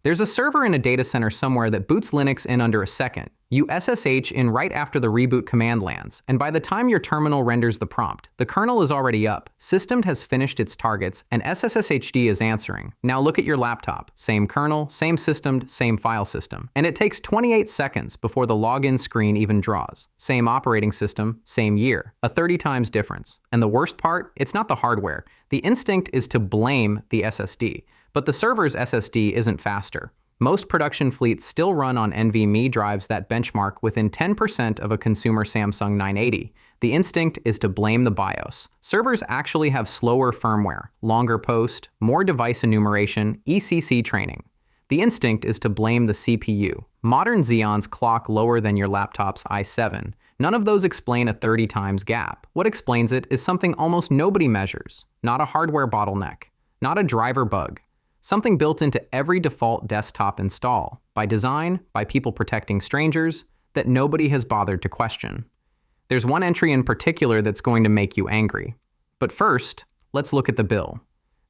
There's a server in a data center somewhere that boots Linux in under a second. You SSH in right after the reboot command lands, and by the time your terminal renders the prompt, the kernel is already up, systemd has finished its targets, and SSHD is answering. Now look at your laptop. Same kernel, same systemd, same file system. And it takes 28 seconds before the login screen even draws. Same operating system, same year. A 30 times difference. And the worst part, it's not the hardware. The instinct is to blame the SSD. But the server's SSD isn't faster. Most production fleets still run on NVMe drives that benchmark within 10% of a consumer Samsung 980. The instinct is to blame the BIOS. Servers actually have slower firmware, longer post, more device enumeration, ECC training. The instinct is to blame the CPU. Modern Xeons clock lower than your laptop's i7. None of those explain a 30 times gap. What explains it is something almost nobody measures. Not a hardware bottleneck. Not a driver bug. Something built into every default desktop install, by design, by people protecting strangers, that nobody has bothered to question. There's one entry in particular that's going to make you angry. But first, let's look at the bill.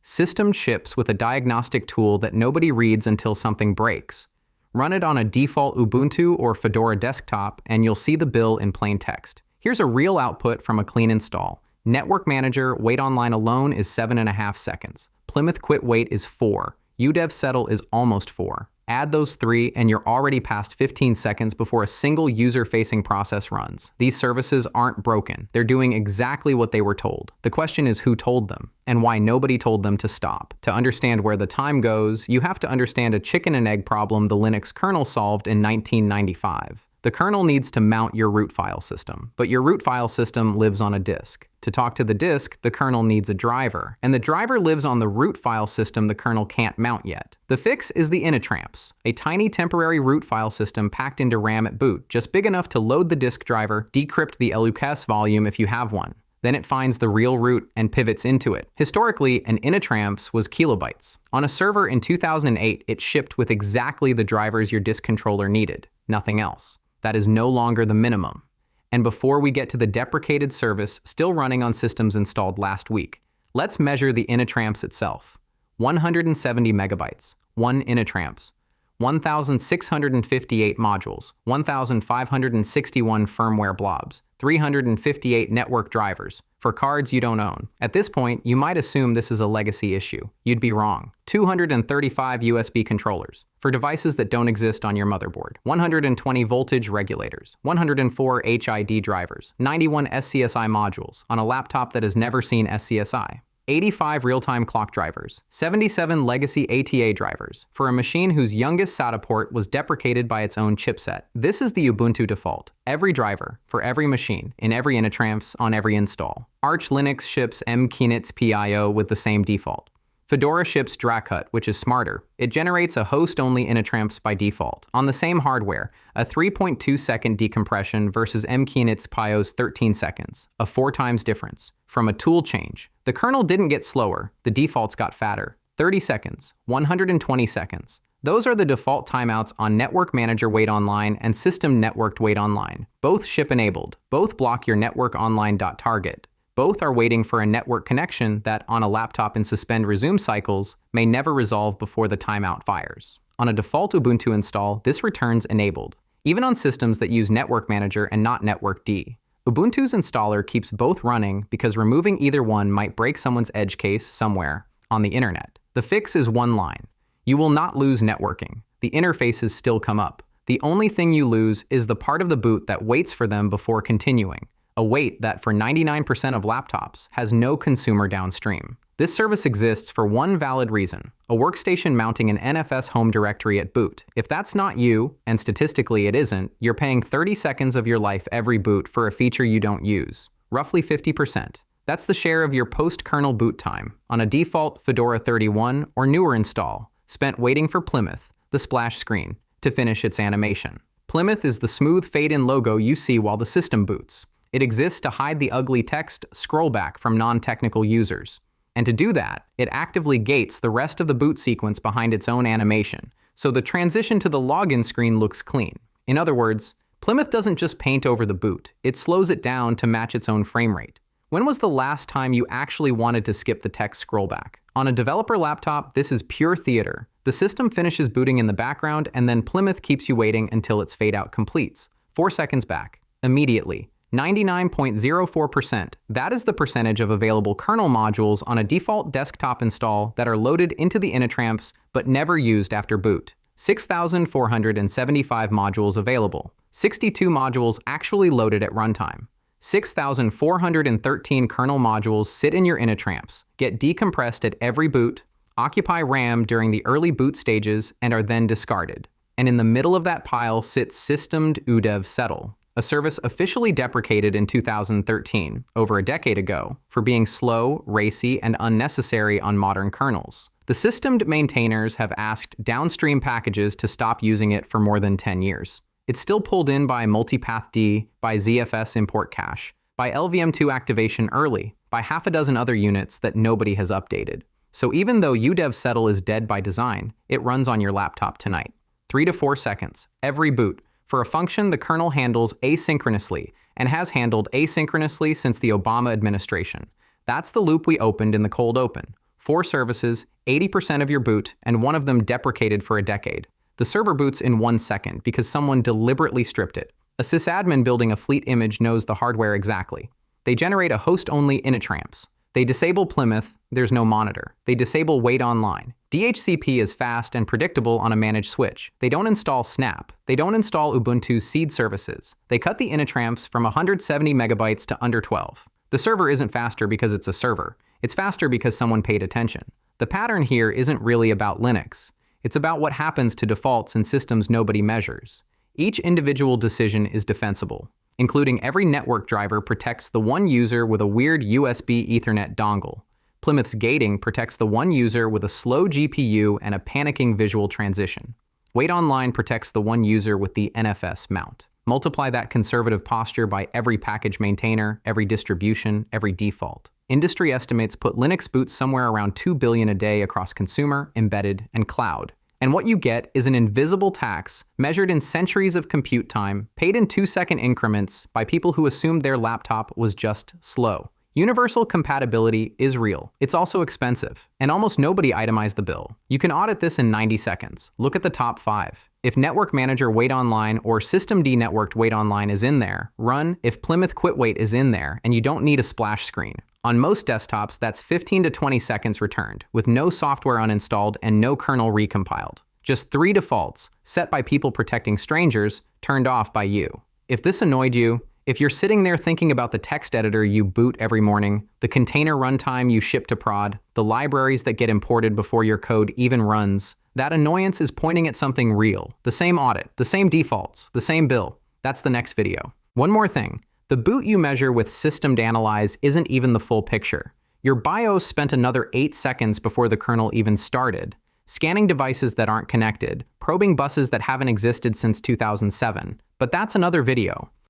Systemd ships with a diagnostic tool that nobody reads until something breaks. Run it on a default Ubuntu or Fedora desktop, and you'll see the bill in plain text. Here's a real output from a clean install. NetworkManager-wait-online alone is 7.5 seconds. Plymouth quit wait is 4. udev-settle is almost 4. Add those 3 and you're already past 15 seconds before a single user-facing process runs. These services aren't broken. They're doing exactly what they were told. The question is who told them, and why nobody told them to stop. To understand where the time goes, you have to understand a chicken and egg problem the Linux kernel solved in 1995. The kernel needs to mount your root file system, but your root file system lives on a disk. To talk to the disk, the kernel needs a driver, and the driver lives on the root file system the kernel can't mount yet. The fix is the initramfs, a tiny temporary root file system packed into RAM at boot, just big enough to load the disk driver, decrypt the LUKS volume if you have one. Then it finds the real root and pivots into it. Historically, an initramfs was kilobytes. On a server in 2008, it shipped with exactly the drivers your disk controller needed, nothing else. That is no longer the minimum. And before we get to the deprecated service still running on systems installed last week, let's measure the initramfs itself. 170 megabytes, 1 initramfs, 1,658 modules, 1,561 firmware blobs, 358 network drivers, for cards you don't own. At this point, you might assume this is a legacy issue. You'd be wrong. 235 USB controllers, for devices that don't exist on your motherboard. 120 voltage regulators, 104 HID drivers, 91 SCSI modules, on a laptop that has never seen SCSI. 85 real-time clock drivers, 77 legacy ATA drivers, for a machine whose youngest SATA port was deprecated by its own chipset. This is the Ubuntu default. Every driver, for every machine, in every initramfs, on every install. Arch Linux ships mkinitspio with the same default. Fedora ships Dracut, which is smarter. It generates a host-only initramfs by default. On the same hardware, a 3.2-second decompression versus mkinitspio's 13 seconds, a 4 times difference. From a tool change, the kernel didn't get slower, the defaults got fatter. 30 seconds, 120 seconds. Those are the default timeouts on NetworkManager-wait-online and systemd-udev-settle. Both ship-enabled, both block your networkonline.target. Both are waiting for a network connection that, on a laptop in suspend resume cycles, may never resolve before the timeout fires. On a default Ubuntu install, this returns enabled, even on systems that use Network Manager and not networkd. Ubuntu's installer keeps both running because removing either one might break someone's edge case somewhere on the internet. The fix is one line. You will not lose networking. The interfaces still come up. The only thing you lose is the part of the boot that waits for them before continuing. A wait that for 99% of laptops has no consumer downstream. This service exists for one valid reason, a workstation mounting an NFS home directory at boot. If that's not you, and statistically it isn't, you're paying 30 seconds of your life every boot for a feature you don't use, roughly 50%. That's the share of your post-kernel boot time on a default Fedora 31 or newer install, spent waiting for Plymouth, the splash screen, to finish its animation. Plymouth is the smooth fade-in logo you see while the system boots. It exists to hide the ugly text scrollback from non-technical users. And to do that, it actively gates the rest of the boot sequence behind its own animation, so the transition to the login screen looks clean. In other words, Plymouth doesn't just paint over the boot, it slows it down to match its own frame rate. When was the last time you actually wanted to skip the text scrollback? On a developer laptop, this is pure theater. The system finishes booting in the background, and then Plymouth keeps you waiting until its fadeout completes. 4 seconds back. Immediately. 99.04%. That is the percentage of available kernel modules on a default desktop install that are loaded into the initramfs but never used after boot. 6,475 modules available. 62 modules actually loaded at runtime. 6,413 kernel modules sit in your initramfs, get decompressed at every boot, occupy RAM during the early boot stages, and are then discarded. And in the middle of that pile sits systemd-udev-settle, a service officially deprecated in 2013, over a decade ago, for being slow, racy, and unnecessary on modern kernels. The systemd maintainers have asked downstream packages to stop using it for more than 10 years. It's still pulled in by multipathd, by ZFS import cache, by LVM2 activation early, by half a dozen other units that nobody has updated. So even though udev-settle is dead by design, it runs on your laptop tonight. 3 to 4 seconds, every boot, for a function the kernel handles asynchronously, and has handled asynchronously since the Obama administration. That's the loop we opened in the cold open. 4 services, 80% of your boot, and one of them deprecated for a decade. The server boots in 1 second because someone deliberately stripped it. A sysadmin building a fleet image knows the hardware exactly. They generate a host-only initramfs. They disable Plymouth, there's no monitor. They disable wait-online. DHCP is fast and predictable on a managed switch. They don't install Snap. They don't install Ubuntu's seed services. They cut the initramfs from 170 megabytes to under 12. The server isn't faster because it's a server. It's faster because someone paid attention. The pattern here isn't really about Linux. It's about what happens to defaults in systems nobody measures. Each individual decision is defensible, including every network driver protects the one user with a weird USB Ethernet dongle. Plymouth's gating protects the one user with a slow GPU and a panicking visual transition. Wait-online protects the one user with the NFS mount. Multiply that conservative posture by every package maintainer, every distribution, every default. Industry estimates put Linux boots somewhere around 2 billion a day across consumer, embedded, and cloud. And what you get is an invisible tax measured in centuries of compute time, paid in 2-second increments by people who assumed their laptop was just slow. Universal compatibility is real. It's also expensive, and almost nobody itemized the bill. You can audit this in 90 seconds. Look at the top 5. If NetworkManager-wait-online or systemd-networked-wait-online is in there, run if Plymouth quit-wait is in there, and you don't need a splash screen. On most desktops, that's 15 to 20 seconds returned, with no software uninstalled and no kernel recompiled. Just 3 defaults, set by people protecting strangers, turned off by you. If this annoyed you, if you're sitting there thinking about the text editor you boot every morning, the container runtime you ship to prod, the libraries that get imported before your code even runs, that annoyance is pointing at something real. The same audit, the same defaults, the same bill. That's the next video. One more thing. The boot you measure with systemd-analyze isn't even the full picture. Your BIOS spent another 8 seconds before the kernel even started, scanning devices that aren't connected, probing buses that haven't existed since 2007. But that's another video.